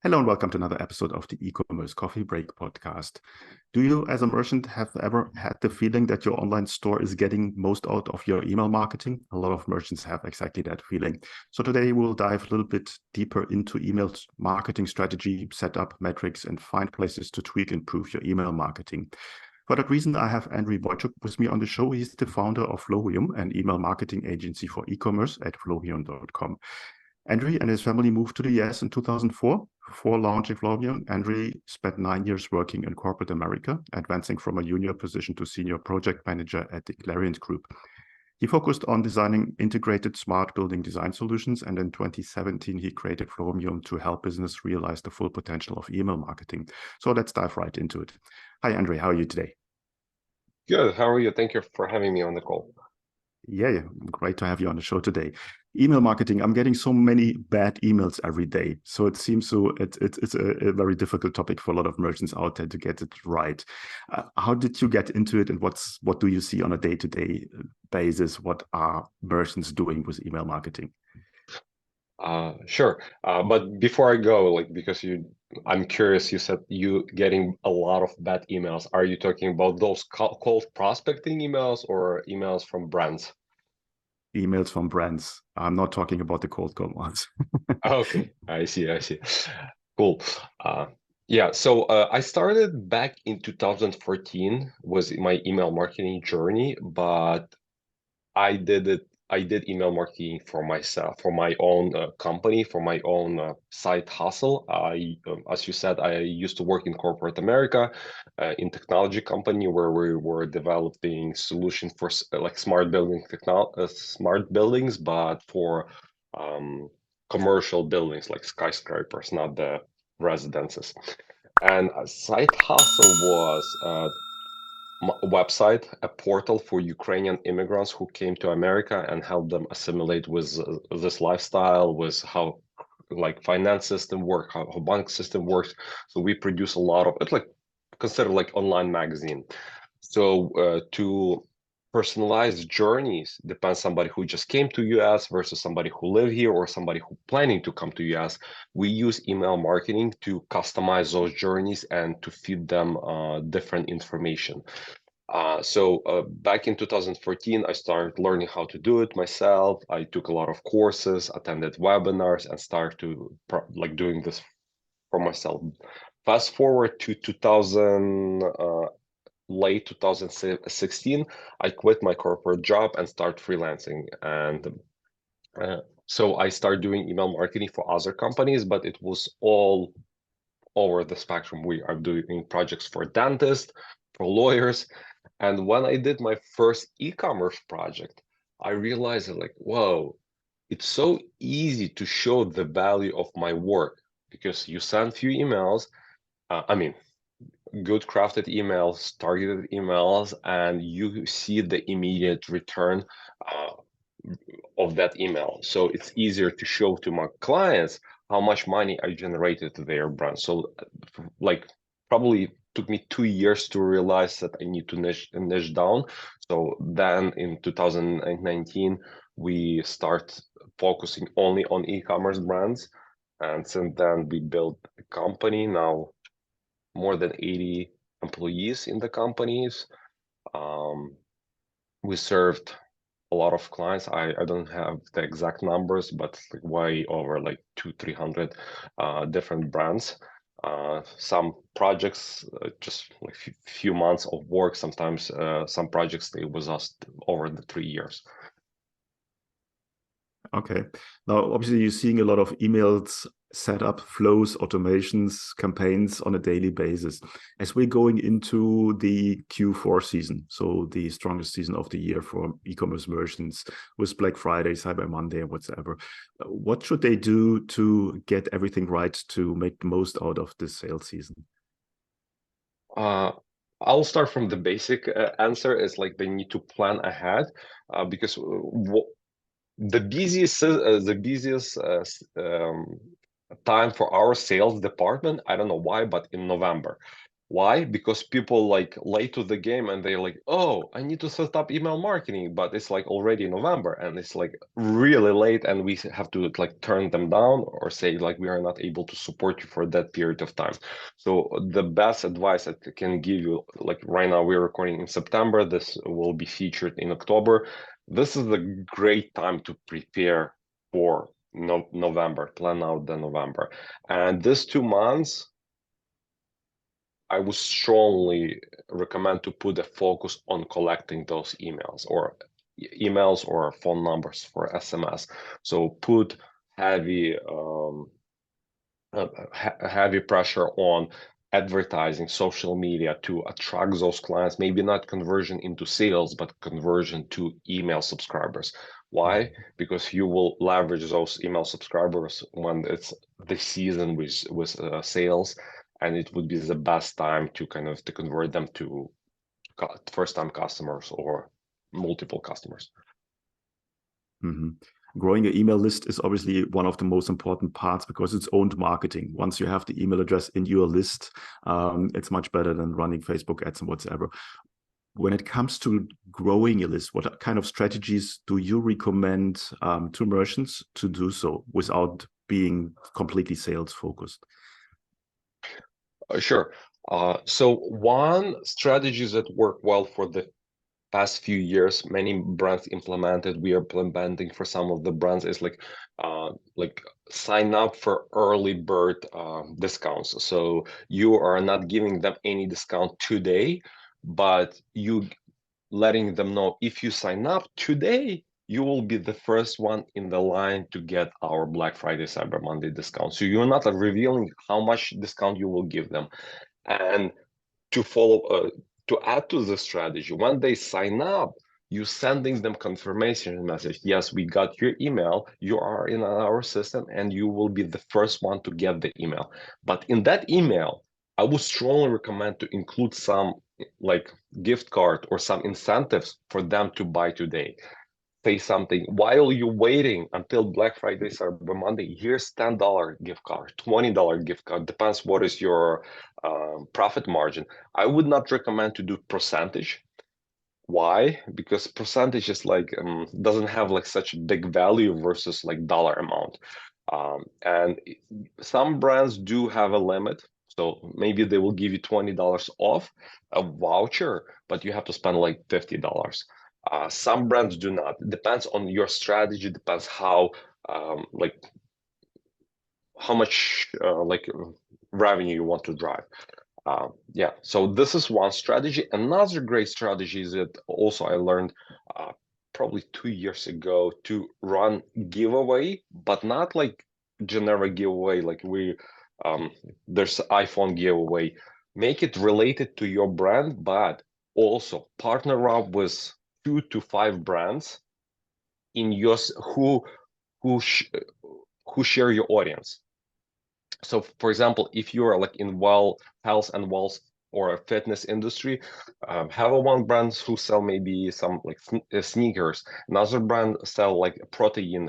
Hello and welcome to another episode of the E-commerce Coffee Break podcast. Do you, as a merchant, have ever had the feeling that your online store is getting most out of your email marketing? A lot of merchants have exactly that feeling. So today we'll dive a little bit deeper into email marketing strategy, setup, metrics, and find places to tweak and improve your email marketing. For that reason, I have Andriy Boychuk with me on the show. He's the founder of Flowium, an email marketing agency for e-commerce at flowium.com. Andriy and his family moved to the US in 2004. Before launching Flowium, Andriy spent 9 years working in corporate America, advancing from a junior position to senior project manager at the Clarion Group. He focused on designing integrated smart building design solutions, and in 2017, he created Flowium to help business realize the full potential of email marketing. So let's dive right into it. Hi, Andriy. How are you today? Good. How are you? Thank you for having me on the call. Yeah, great to have you on the show today. Email marketing, I'm getting so many bad emails every day. So it seems it's a very difficult topic for a lot of merchants out there to get it right. How did you get into it, and what do you see on a day-to-day basis? What are merchants doing with email marketing? Sure. But before I go, because I'm curious, you said you getting a lot of bad emails. Are you talking about those cold prospecting emails or emails from brands? Emails from brands. I'm not talking about the cold call ones. Okay, I see. Cool. Uh, yeah, so I started back in 2014 was my email marketing journey, but I did it. I did email marketing for myself, for my own company, for my own side hustle. As you said, I used to work in corporate America, in technology company where we were developing solutions for like smart buildings, but for um, commercial buildings like skyscrapers, not the residences. And a side hustle was website, a portal for Ukrainian immigrants who came to America and help them assimilate with this lifestyle, with how like finance system work, how bank system works. So we produce a lot of it, like consider like online magazine. So to personalize journeys depends somebody who just came to US versus somebody who live here or somebody who planning to come to US. We use email marketing to customize those journeys and to feed them different information. So back in 2014, I started learning how to do it myself. I took a lot of courses, attended webinars, and started to like doing this for myself. Fast forward to 2000, late 2016, I quit my corporate job and start freelancing. And so I started doing email marketing for other companies, but it was all over the spectrum. We are doing projects for dentists, for lawyers. And when I did my first e-commerce project, I realized that like, whoa, it's so easy to show the value of my work because you send few emails. I mean, good crafted emails, targeted emails, and you see the immediate return uh, of that email. So it's easier to show to my clients how much money I generated to their brand. So like probably took me 2 years to realize that I need to niche down. So then in 2019, we start focusing only on e-commerce brands. And since then we built a company now more than 80 employees in the companies. Um, we served a lot of clients. I don't have the exact numbers, but like way over like 300 different brands. Some projects just like few months of work. Sometimes some projects stay with us over the 3 years. Okay. Now, obviously, you're seeing a lot of emails, setup, flows, automations, campaigns on a daily basis. As we're going into the Q4 season, so the strongest season of the year for e-commerce merchants with Black Friday, Cyber Monday, and whatsoever, what should they do to get everything right to make the most out of this sales season? Uh, I'll start from the basic answer is like they need to plan ahead because the busiest time for our sales department, I don't know why, but in November. Why? Because people like late to the game and they're like, oh, I need to set up email marketing, but it's like already November and it's like really late and we have to like turn them down or say like we are not able to support you for that period of time. So the best advice I can give you, like right now we're recording in September, this will be featured in October. This is a great time to prepare for November, plan out the November. And these 2 months, I would strongly recommend to put a focus on collecting those emails or phone numbers for SMS. So put heavy heavy pressure on advertising, social media to attract those clients, maybe not conversion into sales, but conversion to email subscribers. Why? Because you will leverage those email subscribers when it's the season with sales, and it would be the best time to kind of to convert them to first-time customers or multiple customers. Mm-hmm. Growing your email list is obviously one of the most important parts because it's owned marketing. Once you have the email address in your list, it's much better than running Facebook ads and whatsoever. When it comes to growing your list, what kind of strategies do you recommend to merchants to do so without being completely sales focused? Sure. So one strategy that work well for the past few years, many brands implemented, we are implementing for some of the brands is like sign up for early bird discounts. So you are not giving them any discount today, but you letting them know if you sign up today, you will be the first one in the line to get our Black Friday, Cyber Monday discount. So you're not revealing how much discount you will give them. And to follow to add to the strategy, when they sign up, you sending them confirmation message. Yes, we got your email, you are in our system, and you will be the first one to get the email. But in that email, I would strongly recommend to include some like gift card or some incentives for them to buy today. Say something while you're waiting until Black Friday, Cyber Monday. Here's $10 gift card, $20 gift card. Depends what is your profit margin. I would not recommend to do percentage. Why? Because percentage is like doesn't have like such a big value versus like dollar amount. And some brands do have a limit. So maybe they will give you $20 off a voucher, but you have to spend like $50. Some brands do not. It depends on your strategy. Depends how like how much revenue you want to drive. Yeah, so this is one strategy. Another great strategy is that also I learned probably 2 years ago to run giveaway, but not like generic giveaway. Like there's iPhone giveaway. Make it related to your brand, but also partner up with 2 to 5 brands in yours who sh who share your audience. So for example, if you're like in health and wealth or a fitness industry, have one brand who sell maybe some like sneakers, another brand sell like protein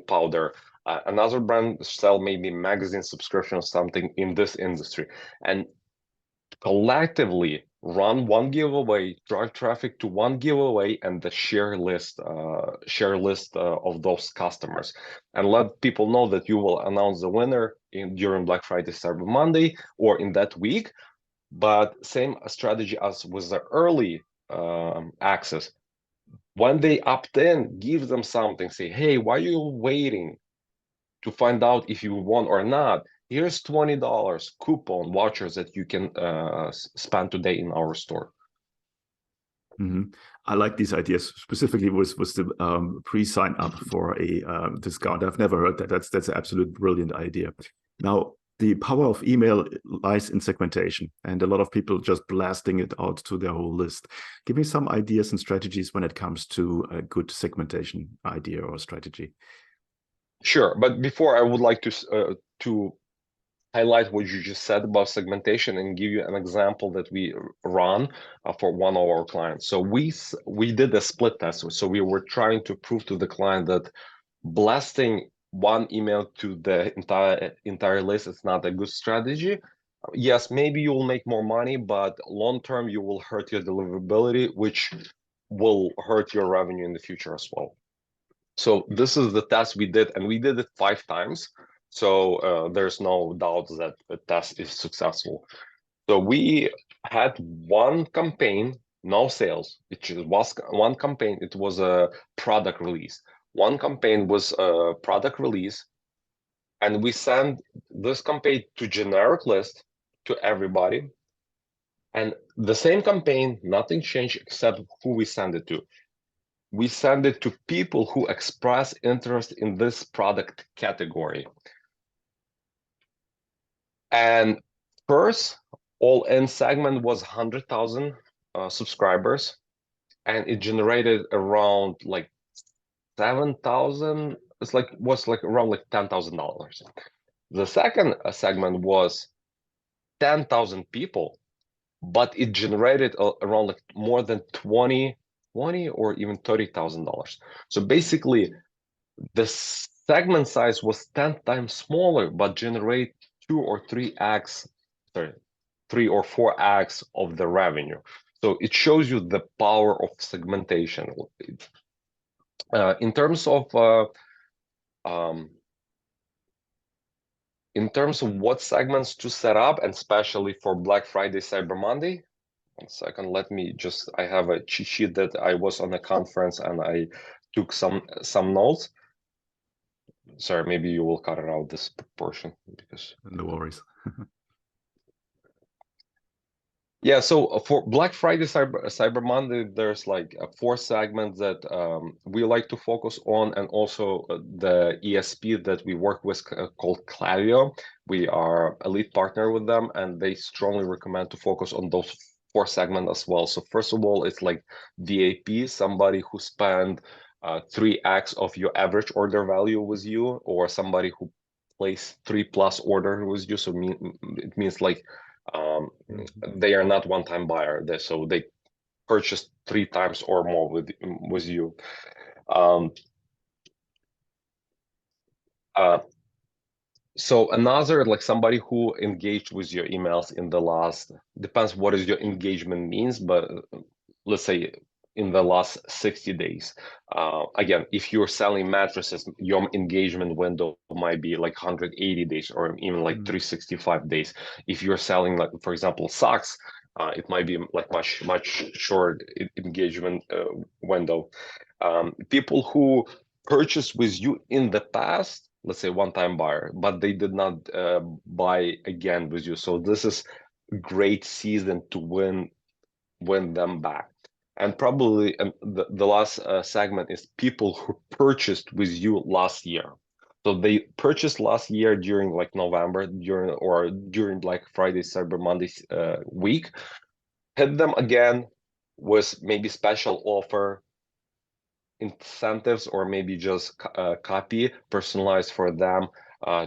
powder, another brand sell maybe magazine subscription or something in this industry, and collectively run one giveaway, drive traffic to one giveaway, and the share list of those customers, and let people know that you will announce the winner during Black Friday, Cyber Monday, or in that week. But same strategy as with the early access. When they opt in, give them something. Say, hey, why are you waiting to find out if you won or not? Here's $20 coupon vouchers that you can spend today in our store. Mm-hmm. I like these ideas, specifically with the pre-sign up for a discount. I've never heard that. That's an absolute brilliant idea. Now, the power of email lies in segmentation, and a lot of people just blasting it out to their whole list. Give me some ideas and strategies when it comes to a good segmentation idea or strategy. Sure, but before I would like to highlight what you just said about segmentation and give you an example that we run for one of our clients. So we did a split test. So we were trying to prove to the client that blasting one email to the entire list is not a good strategy. Yes, maybe you will make more money, but long term you will hurt your deliverability, which will hurt your revenue in the future as well. So this is the test we did, and we did it 5 times. So there's no doubt that the test is successful. So we had one campaign, no sales. It was one campaign. It was a product release. One campaign was a product release, and we sent this campaign to generic list to everybody. And the same campaign, nothing changed except who we send it to. We send it to people who express interest in this product category. And first, all-in segment was 100,000 subscribers, and it generated around like 7,000. It's like was like around like $10,000. The second segment was 10,000 people, but it generated around like more than 20 or even $30,000. So basically, the segment size was 10 times smaller, but generate 2 or 3x, sorry, 3 or 4x of the revenue. So it shows you the power of segmentation. In terms of what segments to set up, and especially for Black Friday, Cyber Monday. One second, I have a cheat sheet that I was on a conference and I took some notes. Sorry, maybe you will cut it out this portion because No worries. Yeah, so for Black Friday, Cyber Monday, there's like 4 segments that we like to focus on, and also the ESP that we work with called Klaviyo. We are a lead partner with them, and they strongly recommend to focus on those 4 segments as well. So first of all, it's like VAP, somebody who spent 3x of your average order value with you, or somebody who placed 3+ order with you. So it means like they are not one-time buyer. So they purchased 3 times or more with you. So another, like somebody who engaged with your emails in the last, depends what is your engagement means, but let's say in the last 60 days. Again, if you're selling mattresses, your engagement window might be like 180 days or even like 365 days. If you're selling, like, for example, socks, it might be like much short engagement window. People who purchased with you in the past, let's say one-time buyer, but they did not buy again with you. So this is great season to win them back. And probably the last segment is people who purchased with you last year. So they purchased last year during like November, during Black Friday, Cyber Monday week. Hit them again with maybe special offer, incentives, or maybe just copy personalized for them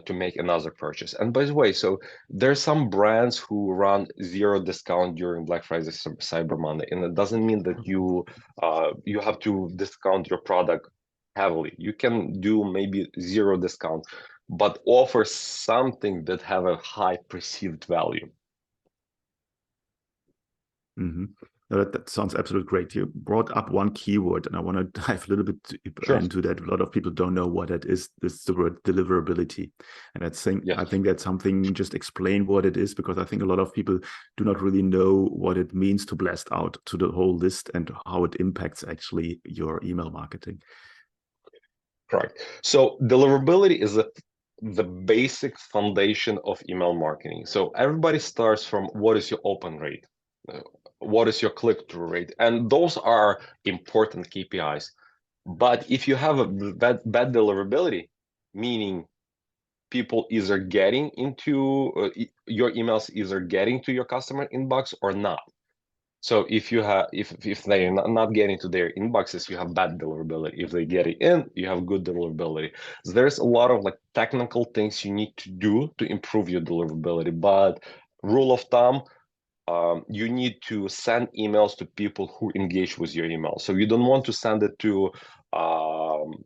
to make another purchase. And by the way, so there's some brands who run 0 discount during Black Friday, Cyber Monday, and it doesn't mean that you have to discount your product heavily. You can do maybe 0 discount, but offer something that have a high perceived value. Mm-hmm. No, that sounds absolutely great. You brought up one keyword, and I want to dive a little bit into that. A lot of people don't know what that is. This is the word deliverability. And I think that's something, just explain what it is, because I think a lot of people do not really know what it means to blast out to the whole list and how it impacts actually your email marketing. Correct. So deliverability is the basic foundation of email marketing. So everybody starts from what is your open rate? What is your click-through rate? And those are important KPIs. But if you have a bad deliverability, meaning people either getting into your emails, either getting to your customer inbox or not. So if they are not getting to their inboxes, you have bad deliverability. If they get it in, you have good deliverability. So there's a lot of like technical things you need to do to improve your deliverability. But rule of thumb, you need to send emails to people who engage with your email. So you don't want to send it to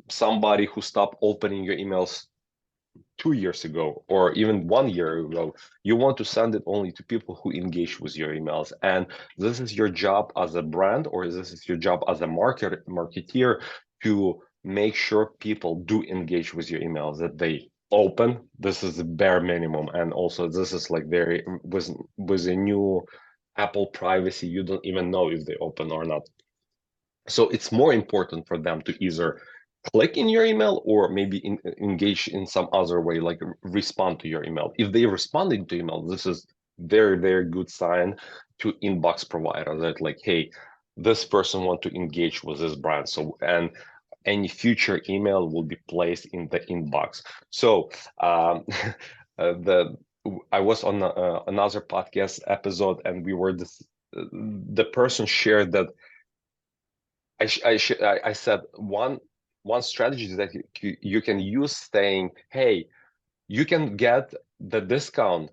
somebody who stopped opening your emails 2 years ago or even 1 year ago. You want to send it only to people who engage with your emails. And this is your job as a brand, or this is your job as a marketeer, to make sure people do engage with your emails, that they open. This is the bare minimum. And also this is like very, with a new Apple privacy, you don't even know if they open or not. So it's more important for them to either click in your email or maybe engage in some other way, like respond to your email. If they responded to email, this is very, very good sign to inbox provider that like, hey, this person want to engage with this brand. So, and any future email will be placed in the inbox. So I was on another podcast episode, and we were the person shared that I said one strategy that you can use, saying, hey, you can get the discount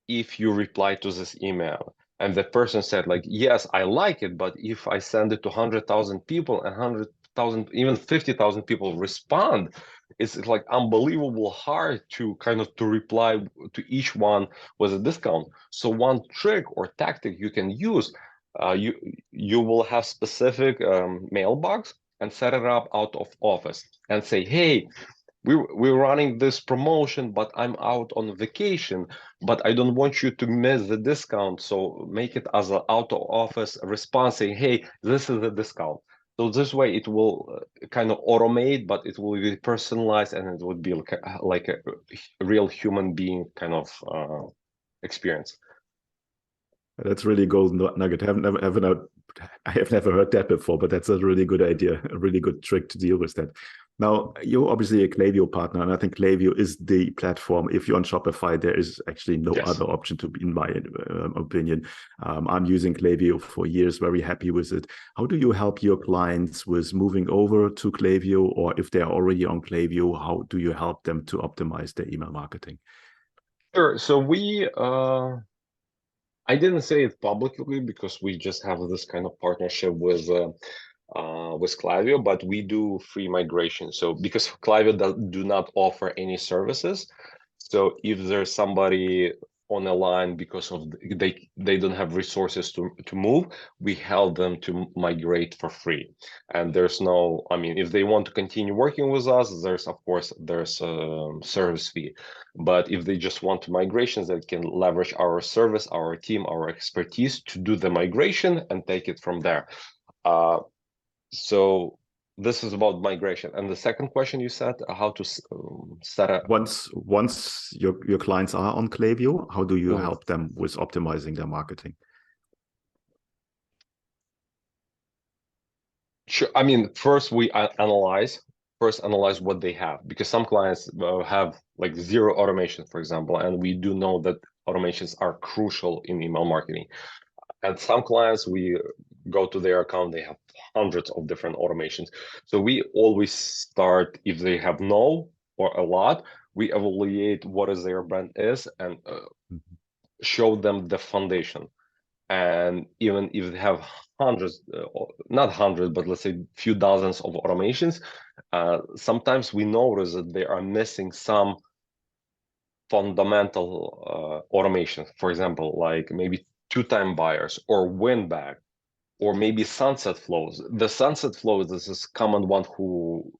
if you reply to this email. And the person said, like, yes, I like it, but if I send it to 100,000 people and 100,000, even 50,000 people respond, it's like unbelievable hard to kind of to reply to each one with a discount. So one trick or tactic you can use, you will have specific mailbox and set it up out of office and say, hey, we're running this promotion, but I'm out on vacation, but I don't want you to miss the discount. So make it as an out of office response saying, hey, this is the discount. So this way it will kind of automate, but it will be personalized, and it would be like a real human being kind of experience. That's really golden nugget. I have never heard that before, but that's a really good idea, a really good trick to deal with that. Now, you're obviously a Klaviyo partner, and I think Klaviyo is the platform. If you're on Shopify, there is actually no other option, in my opinion. I'm using Klaviyo for years, very happy with it. How do you help your clients with moving over to Klaviyo, or if they're already on Klaviyo, how do you help them to optimize their email marketing? Sure. So I didn't say it publicly because we just have this kind of partnership with Klaviyo, but we do free migration. So because Klaviyo do not offer any services, so if there's somebody on a line because of they don't have resources to move, we help them to migrate for free. And there's no, I mean, if they want to continue working with us, there's of course there's a service fee. But if they just want to migrations, they can leverage our service, our team, our expertise to do the migration and take it from there. So this is about migration. And the second question you said, how to set up. Once your clients are on Klaviyo, how do you help them with optimizing their marketing? Sure. I mean, first we analyze what they have, because some clients have like zero automation, for example, and we do know that automations are crucial in email marketing. And some clients, we go to their account, they have hundreds of different automations. So we always start, if they have no or a lot, we evaluate what is their brand is and show them the foundation. And even if they have hundreds, not hundreds, but let's say few dozens of automations, sometimes we notice that they are missing some fundamental automation. For example, like maybe two-time buyers or win back, or maybe sunset flows. The sunset flows, this is common one who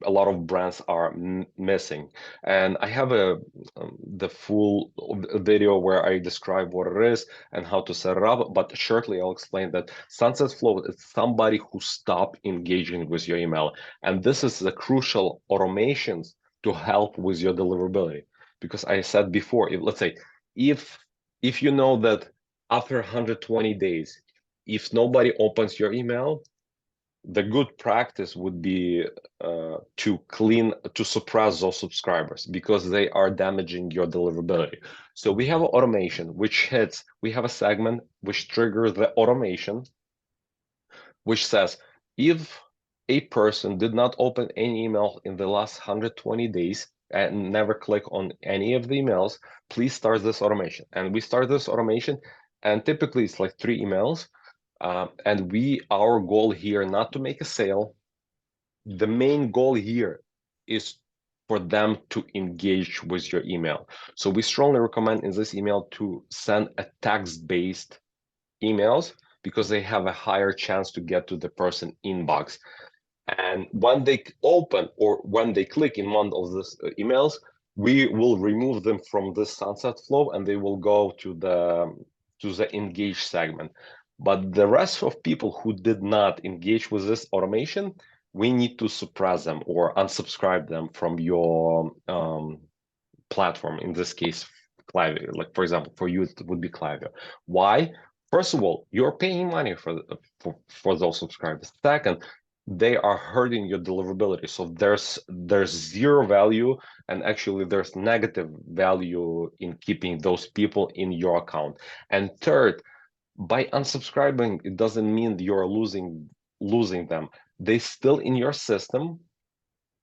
a lot of brands are missing. And I have the full video where I describe what it is and how to set it up, but shortly I'll explain that sunset flow is somebody who stopped engaging with your email. And this is the crucial automations to help with your deliverability. Because I said before, let's say, if you know that after 120 days, if nobody opens your email, the good practice would be to suppress those subscribers, because they are damaging your deliverability. So we have an automation which hits, we have a segment which triggers the automation, which says, if a person did not open any email in the last 120 days and never click on any of the emails, please start this automation. And we start this automation, and typically it's like 3 emails. And our goal here, not to make a sale. The main goal here is for them to engage with your email. So we strongly recommend in this email to send a text-based emails because they have a higher chance to get to the person inbox. And when they open or when they click in one of these emails, we will remove them from the sunset flow and they will go to the engage segment. But the rest of people who did not engage with this automation, we need to suppress them or unsubscribe them from your platform. In this case, Klaviyo. Like for example, for you it would be Klaviyo. Why? First of all, you're paying money for those subscribers. Second, they are hurting your deliverability. So there's zero value, and actually there's negative value in keeping those people in your account. And third, by unsubscribing, it doesn't mean you're losing them. They still in your system,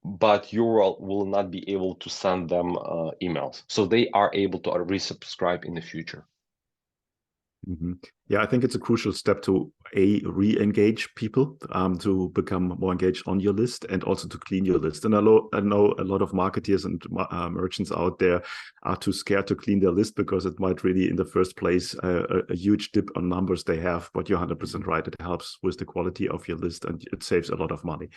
but you will not be able to send them emails. So they are able to resubscribe in the future. Mm-hmm. Yeah, I think it's a crucial step to re-engage people, to become more engaged on your list and also to clean your list. And I know a lot of marketers and merchants out there are too scared to clean their list because it might really, in the first place, a huge dip on numbers they have. But you're 100% right. It helps with the quality of your list and it saves a lot of money.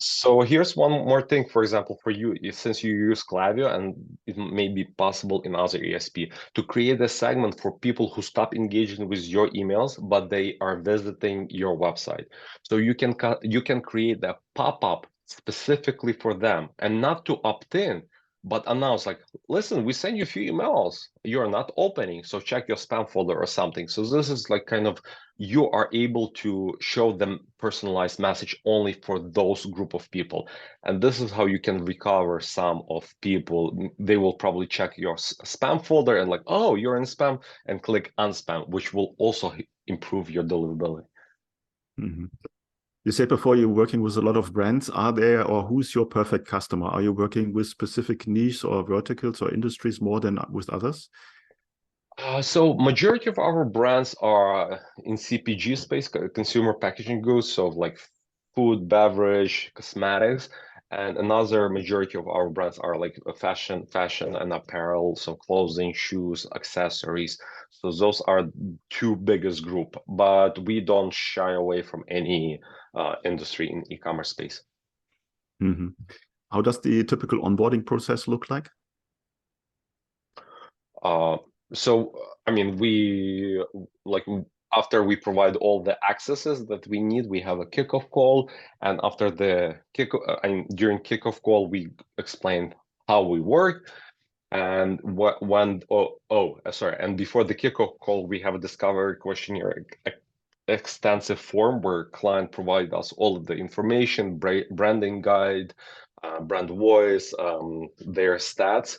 So here's one more thing, for example, for you, since you use Klaviyo and it may be possible in other ESP, to create a segment for people who stop engaging with your emails, but they are visiting your website. So you can create a pop-up specifically for them and not to opt in, but announce like, listen, we sent you a few emails, you're not opening, so check your spam folder or something. So this is like kind of, you are able to show them personalized message only for those group of people. And this is how you can recover some of people. They will probably check your spam folder and like, oh, you're in spam, and click unspam, which will also improve your deliverability. Mm-hmm. You said before you're working with a lot of brands. Are there, or who's your perfect customer? Are you working with specific niche or verticals or industries more than with others? So majority of our brands are in CPG space, consumer packaging goods, so like food, beverage, cosmetics, and another majority of our brands are like fashion and apparel, so clothing, shoes, accessories. So those are two biggest group, but we don't shy away from any industry in e-commerce space. Mm-hmm. How does the typical onboarding process look like? So, I mean, we like after we provide all the accesses that we need, we have a kickoff call, and after the during kickoff call, we explain how we work, and and before the kickoff call, we have a discovery questionnaire, extensive form where client provide us all of the information, branding guide, brand voice, their stats.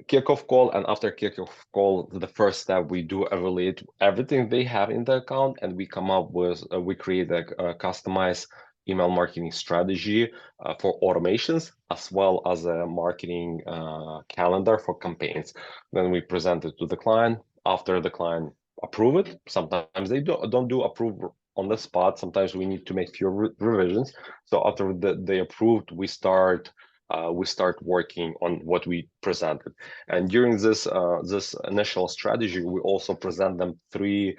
Kickoff call, and after kickoff call, the first step, we do evaluate everything they have in the account, and we come up with we create a customized email marketing strategy for automations, as well as a marketing calendar for campaigns. Then we present it to the client. After the client approve it, sometimes they don't do approve on the spot. Sometimes we need to make few revisions. So after they approved, we start working on what we presented. And during this initial strategy, we also present them three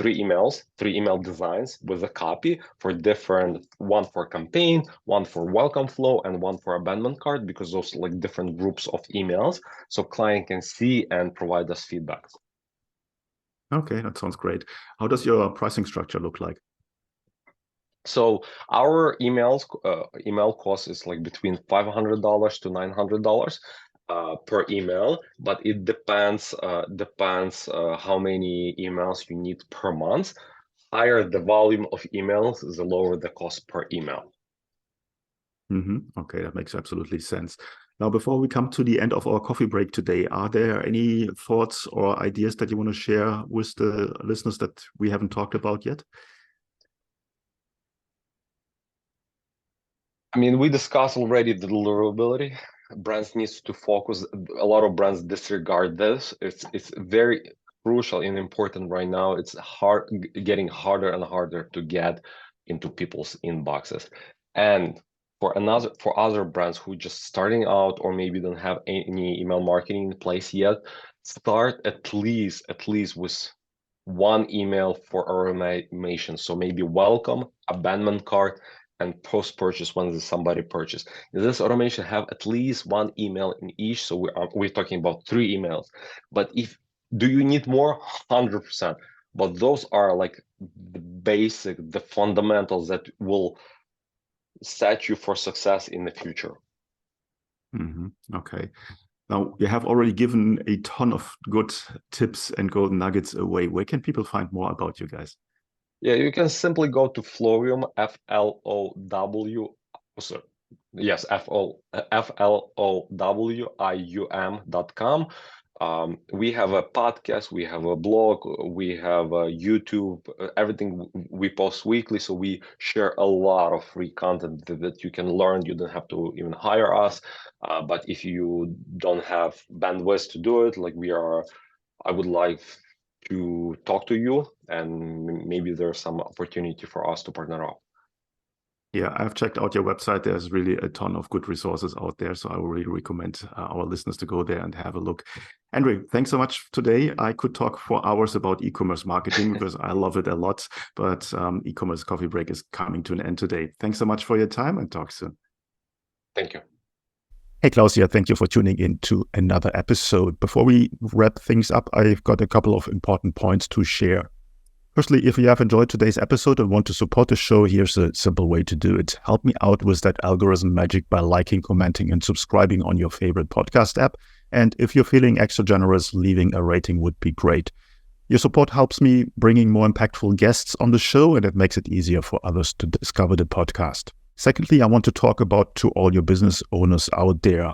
email designs with a copy for different, one for campaign, one for welcome flow, and one for abandonment card, because those are like different groups of emails, so client can see and provide us feedback. Okay, that sounds great. How does your pricing structure look like? So our email cost is like between $500 to $900 per email, but it depends how many emails you need per month. Higher the volume of emails, the lower the cost per email. Mm-hmm. Okay, that makes absolutely sense. Now, before we come to the end of our coffee break today, are there any thoughts or ideas that you want to share with the listeners that we haven't talked about yet? I mean, we discussed already the deliverability. Brands needs to focus. A lot of brands disregard this. It's very crucial and important right now. It's getting harder and harder to get into people's inboxes. And for other brands who just starting out or maybe don't have any email marketing in place yet, start at least with one email for automation. So maybe welcome, abandonment cart, and post-purchase when somebody purchased. This automation have at least one email in each. So we're talking about 3 emails. But do you need more? 100%. But those are like the basic, the fundamentals that will set you for success in the future. Okay. Now, you have already given a ton of good tips and golden nuggets away. Where can people find more about you guys? Yeah, you can simply go to Flowium, FLOWIUM.com. We have a podcast, we have a blog, we have a YouTube, everything we post weekly. So we share a lot of free content that you can learn. You don't have to even hire us. But if you don't have bandwidth to do it, I would like to talk to you, and maybe there's some opportunity for us to partner up. Yeah, I've checked out your website. There's really a ton of good resources out there. So I would really recommend our listeners to go there and have a look. Andriy, thanks so much today. I could talk for hours about e-commerce marketing because I love it a lot, but e-commerce coffee break is coming to an end today. Thanks so much for your time, and talk soon. Thank you. Hey, Klaus here. Thank you for tuning in to another episode. Before we wrap things up, I've got a couple of important points to share. Firstly, if you have enjoyed today's episode and want to support the show, here's a simple way to do it. Help me out with that algorithm magic by liking, commenting, and subscribing on your favorite podcast app. And if you're feeling extra generous, leaving a rating would be great. Your support helps me bringing more impactful guests on the show, and it makes it easier for others to discover the podcast. Secondly, I want to talk to all your business owners out there.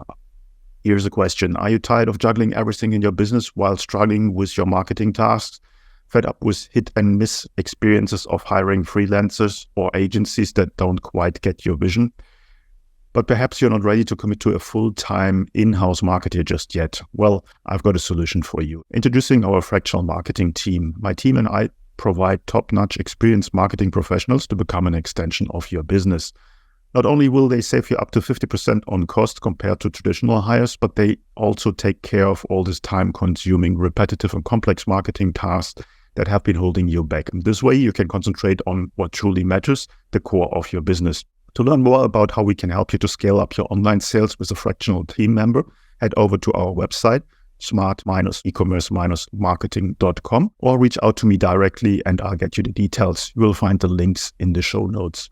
Here's a question. Are you tired of juggling everything in your business while struggling with your marketing tasks? Fed up with hit and miss experiences of hiring freelancers or agencies that don't quite get your vision? But perhaps you're not ready to commit to a full-time in-house marketer just yet. Well, I've got a solution for you. Introducing our fractional marketing team. My team and I provide top-notch experienced marketing professionals to become an extension of your business. Not only will they save you up to 50% on cost compared to traditional hires, but they also take care of all this time-consuming, repetitive and complex marketing tasks that have been holding you back. And this way you can concentrate on what truly matters, the core of your business. To learn more about how we can help you to scale up your online sales with a fractional team member, head over to our website, smart-ecommerce-marketing.com, or reach out to me directly and I'll get you the details. You will find the links in the show notes.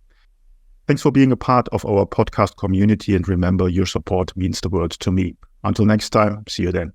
Thanks for being a part of our podcast community, and remember, your support means the world to me. Until next time, see you then.